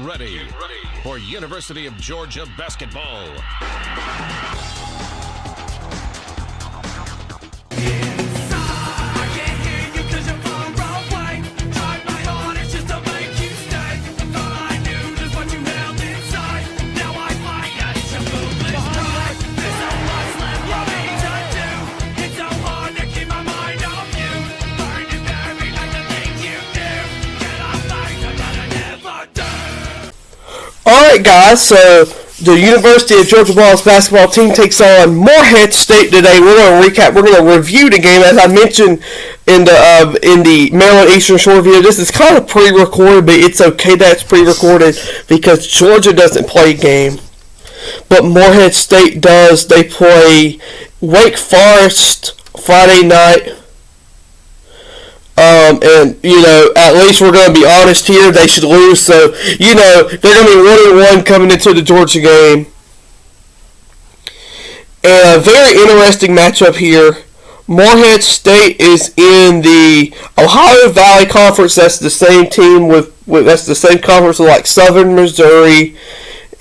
ready for University of Georgia basketball. Alright guys, so the University of Georgia Bulldawgs basketball team takes on Morehead State today. We're going to recap, we're going to review the game as I mentioned in the Maryland Eastern Shore video. This is kind of pre-recorded, but it's okay that it's pre-recorded because Georgia doesn't play a game. But Morehead State does. They play Wake Forest Friday night. And, you know, at least we're going to be honest here, they should lose, so, you know, they're going to be 1-1 coming into the Georgia game. And a very interesting matchup here. Morehead State is in the Ohio Valley Conference. That's the same team that's the same conference with like Southern Missouri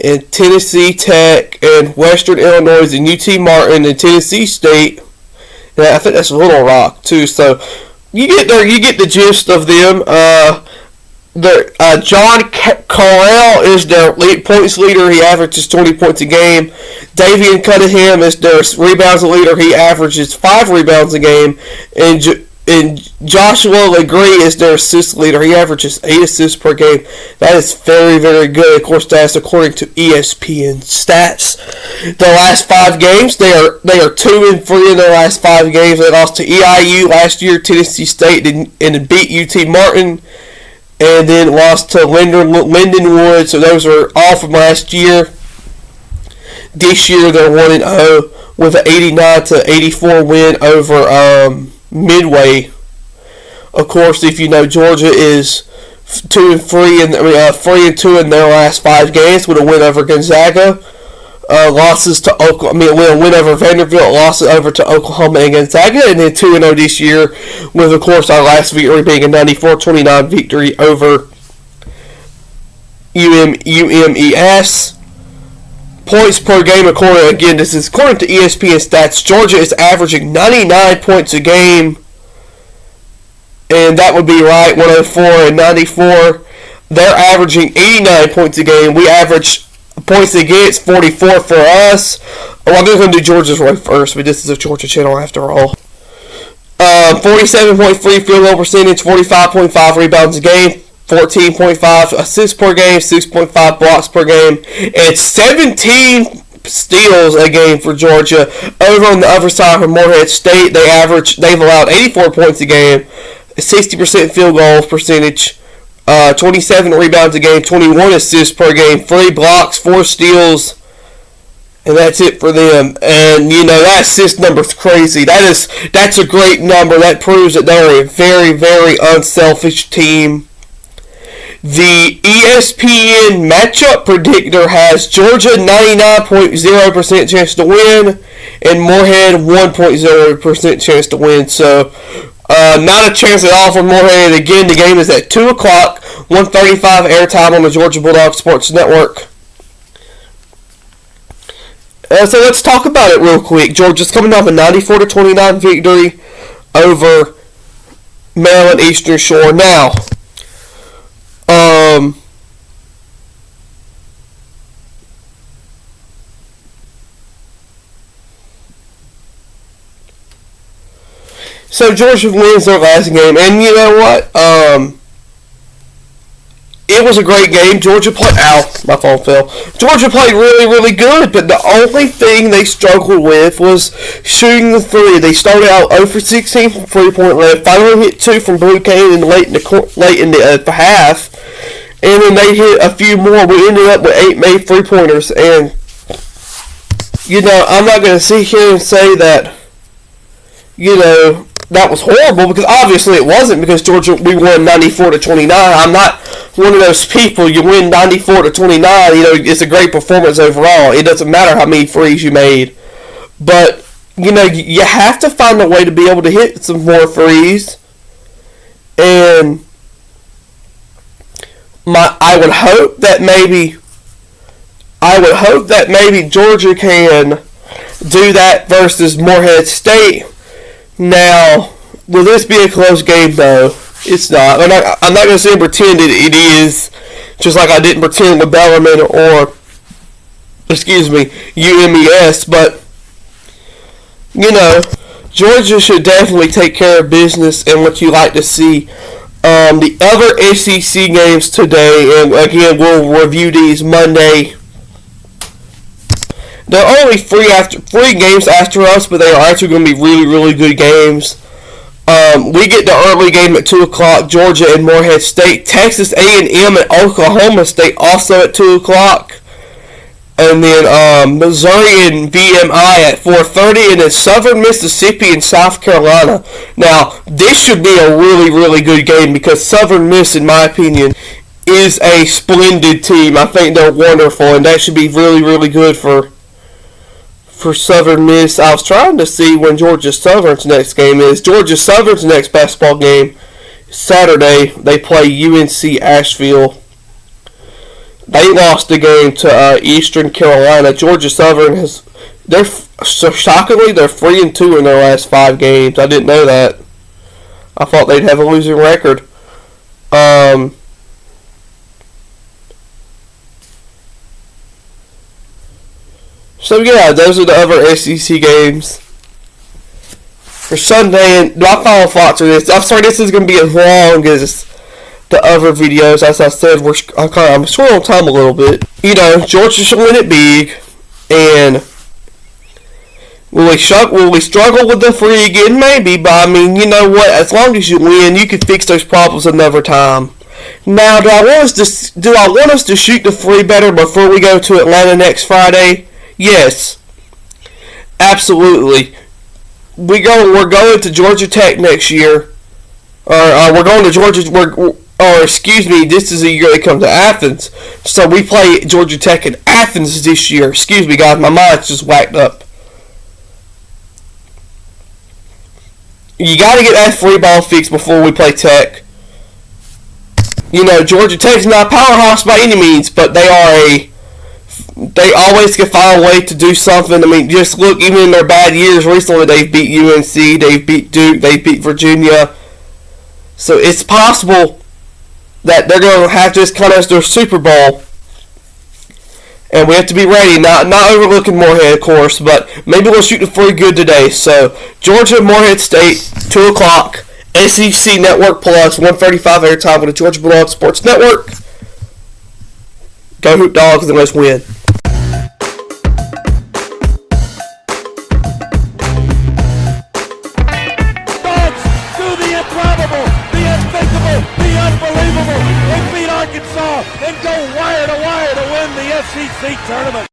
and Tennessee Tech and Western Illinois and UT Martin and Tennessee State. And I think that's Little Rock too, so you get the gist of them. John Carell is their points leader. He averages 20 points a game. Davian Cunningham is their rebounds leader. He averages 5 rebounds a game. And Joshua Legree is their assist leader. He averages 8 assists per game. That is very, very good. Of course, that's according to ESPN stats. The last 5 games, they are 2-3 in their last 5 games. They lost to EIU last year, Tennessee State, and beat UT Martin, and then lost to Lindenwood. So those are all from last year. This year, they're 1-0 with an 89-84 win over Midway. Of course, if you know, Georgia is 3-2 in their last 5 games with a win over Gonzaga, losses to a win over Vanderbilt, losses over to Oklahoma and Gonzaga, and then 2-0 this year with, of course, our last victory being a 94-29 victory over UMES. Points per game, this is according to ESPN stats. Georgia is averaging 99 points a game, and that would be right, 104 and 94. They're averaging 89 points a game. We average points against 44 for us. Well, I'm going to do Georgia's right first, but this is a Georgia channel after all. 47.3 field goal percentage, 45.5 rebounds a game, 14.5 assists per game, 6.5 blocks per game, and 17 steals a game for Georgia. Over on the other side for Morehead State, they've allowed 84 points a game, 60% field goal percentage, 27 rebounds a game, 21 assists per game, 3 blocks, 4 steals, and that's it for them. And, you know, that assist number's crazy. That's a great number. That proves that they're a very, very unselfish team. The ESPN matchup predictor has Georgia 99.0% chance to win and Morehead 1.0% chance to win. So, not a chance at all for Morehead. Again, the game is at 2 o'clock, 1:35 airtime on the Georgia Bulldawgs Sports Network. So let's talk about it real quick. Georgia's coming off a 94-29 victory over Maryland Eastern Shore. Now, so Georgia wins their last game, and you know what? It was a great game. Georgia played. Ow, my phone fell. Georgia played really, really good, but the only thing they struggled with was shooting the three. They started out 0 for 16 from 3-point land. Finally hit 2 from Blue Cane late in the half, and then they hit a few more. We ended up with 8 made 3-pointers, and you know, I'm not going to sit here and say that, you know, that was horrible, because obviously it wasn't, because Georgia, we won 94-29. I'm not one of those people. You win 94-29, you know, it's a great performance overall. It doesn't matter how many threes you made. But, you know, you have to find a way to be able to hit some more threes. And I would hope that maybe Georgia can do that versus Morehead State. Now, will this be a close game though? It's not. I'm not going to pretend it is, just like I didn't pretend with Bellarmine or, UMES, but, Georgia should definitely take care of business and what you like to see. The other SEC games today, and again, we'll review these Monday. They're only three games after us, but they are actually going to be really, really good games. We get the early game at 2 o'clock, Georgia and Morehead State. Texas A&M and Oklahoma State also at 2 o'clock. And then Missouri and VMI at 4:30, and then Southern Mississippi and South Carolina. Now, this should be a really, really good game because Southern Miss, in my opinion, is a splendid team. I think they're wonderful, and that should be really, really good for Southern Miss. I was trying to see when Georgia Southern's next game is. Georgia Southern's next basketball game is Saturday. They play UNC Asheville. They lost the game to Eastern Carolina. Georgia Southern shockingly, they're 3-2 in their last 5 games. I didn't know that. I thought they'd have a losing record. So yeah, those are the other SEC games for Sunday. And my final thoughts are this. I'm sorry, this is going to be as long as the other videos. As I said, I'm short on time a little bit. Georgia should win it big, and will we struggle with the 3 again? Maybe, but I mean, you know what? As long as you win, you can fix those problems another time. Now, do I want us to shoot the 3 better before we go to Atlanta next Friday? Yes, absolutely. We're going to Georgia Tech next year, or we're going to Georgia. This is the year they come to Athens. So we play Georgia Tech in Athens this year. Excuse me, guys, my mind's just whacked up. You got to get that 3 ball fixed before we play Tech. Georgia Tech's not a powerhouse by any means, but they always can find a way to do something. I mean, just look, even in their bad years recently, they've beat UNC, they've beat Duke, they've beat Virginia. So it's possible that they're going to have this kind of their Super Bowl. And we have to be ready, not overlooking Morehead, of course, but maybe we'll shoot the 3 good today. So, Georgia, Morehead State, 2 o'clock, SEC Network Plus, 135 airtime with the Georgia Bulldogs Sports Network. Go Hoop Dogs and let's win. Dogs do the improbable, the unthinkable, the unbelievable. They beat Arkansas and go wire to wire to win the SEC tournament.